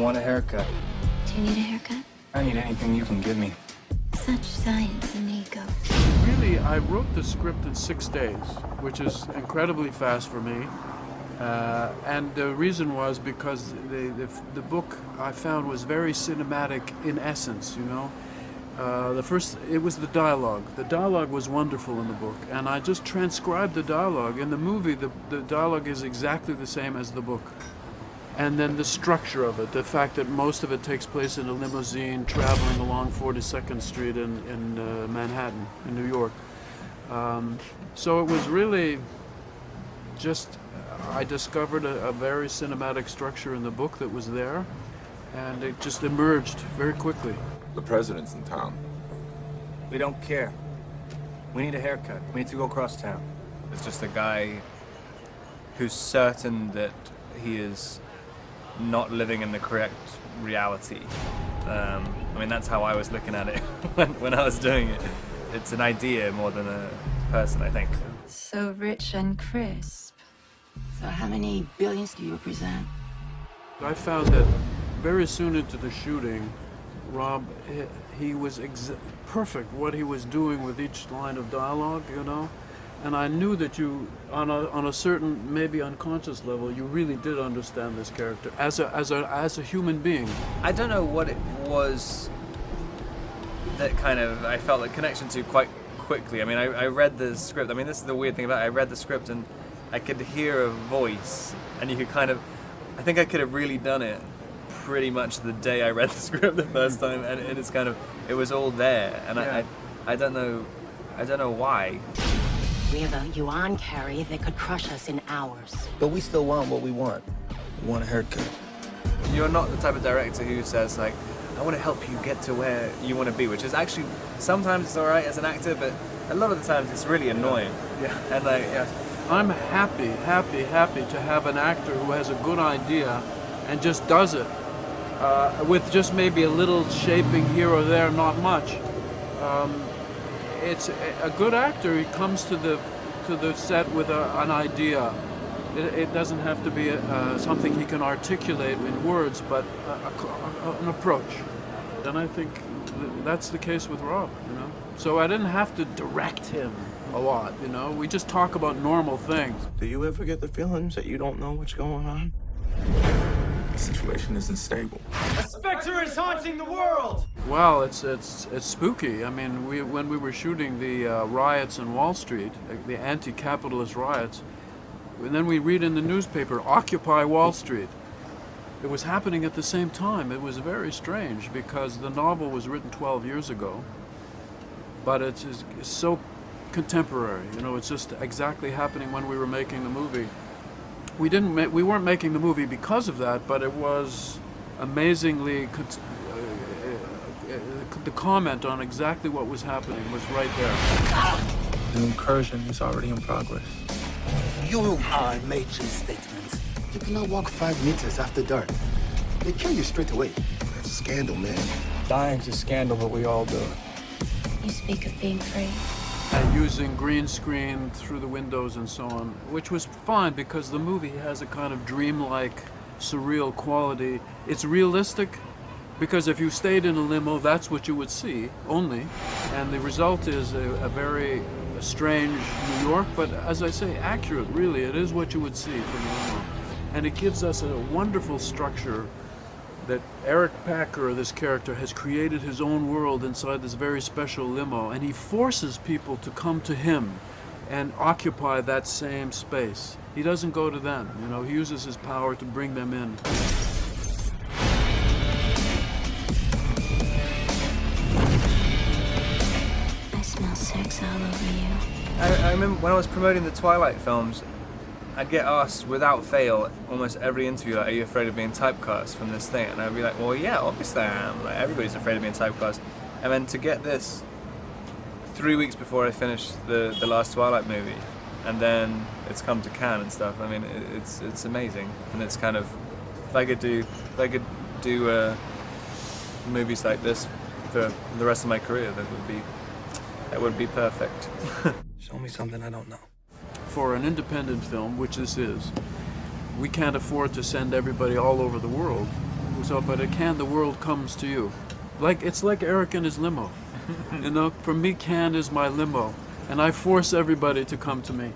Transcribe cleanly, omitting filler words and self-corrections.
want a haircut. Do you need a haircut? I need anything you can give me. Such science and ego. Really, I wrote the script in 6 days, which is incredibly fast for me. And the reason was because the book I found was very cinematic in essence, you know. It was the dialogue. The dialogue was wonderful in the book, and I just transcribed the dialogue. In the movie, the dialogue is exactly the same as the book. And then the structure of it, the fact that most of it takes place in a limousine traveling along 42nd Street in Manhattan, in New York. So it was really just, I discovered a very cinematic structure in the book that was there, and it just emerged very quickly. The president's in town. We don't care. We need a haircut. We need to go across town. It's just a guy who's certain that he is not living in the correct reality. I mean, that's how I was looking at it when I was doing it. It's an idea more than a person, I think. So rich and crisp. So how many billions do you represent? I found that very soon into the shooting, Rob, he was perfect what he was doing with each line of dialogue, you know? And I knew that you, on a certain, maybe unconscious level, you really did understand this character as a human being. I don't know what it was that kind of I felt a connection to quite quickly. I mean, I read the script. I mean, this is the weird thing about it. I read the script and I could hear a voice, and you could kind of, I think I could have really done it pretty much the day I read the script the first time, and it's kind of, it was all there, and yeah. I don't know why. We have a yuan carry that could crush us in hours. But we still want what we want. We want a haircut. You're not the type of director who says, like, I want to help you get to where you want to be, which is actually, sometimes it's all right as an actor, but a lot of the times it's really annoying. Yeah. And like, yeah. I'm happy to have an actor who has a good idea and just does it. With just maybe a little shaping here or there, not much. It's a good actor. He comes to the set with an idea. It doesn't have to be something he can articulate in words, but an approach. And I think that's the case with Rob, you know. So I didn't have to direct him a lot, you know. We just talk about normal things. Do you ever get the feelings that you don't know what's going on? The situation isn't stable. A specter is haunting the world! Well, it's spooky. I mean, when we were shooting the riots in Wall Street, the anti-capitalist riots, and then we read in the newspaper, Occupy Wall Street. It was happening at the same time. It was very strange because the novel was written 12 years ago, but it's so contemporary. You know, it's just exactly happening when we were making the movie. We weren't making the movie because of that, but it was amazingly, the comment on exactly what was happening was right there. The incursion is already in progress. You are a major statement. You cannot walk 5 meters after dark. They kill you straight away. That's a scandal, man. Dying's a scandal, but we all do it. You speak of being free. And using green screen through the windows and so on, which was fine because the movie has a kind of dreamlike, surreal quality. It's realistic because if you stayed in a limo, that's what you would see only. And the result is a very strange New York, but as I say, accurate, really. It is what you would see from a limo. And it gives us a wonderful structure that Eric Packer, this character, has created his own world inside this very special limo, and he forces people to come to him and occupy that same space. He doesn't go to them, you know, he uses his power to bring them in. I smell sex all over you. I remember when I was promoting the Twilight films, I'd get asked without fail almost every interview, like, are you afraid of being typecast from this thing? And I'd be like, well, yeah, obviously I am. Like, everybody's afraid of being typecast. And then to get this 3 weeks before I finished the last Twilight movie, and then it's come to Cannes and stuff. I mean, it's amazing, and it's kind of, if I could do movies like this for the rest of my career, that would be perfect. Show me something I don't know. For an independent film, which this is, we can't afford to send everybody all over the world. So, but at Cannes, the world comes to you. It's like Eric and his limo. You know, for me, Cannes is my limo, and I force everybody to come to me.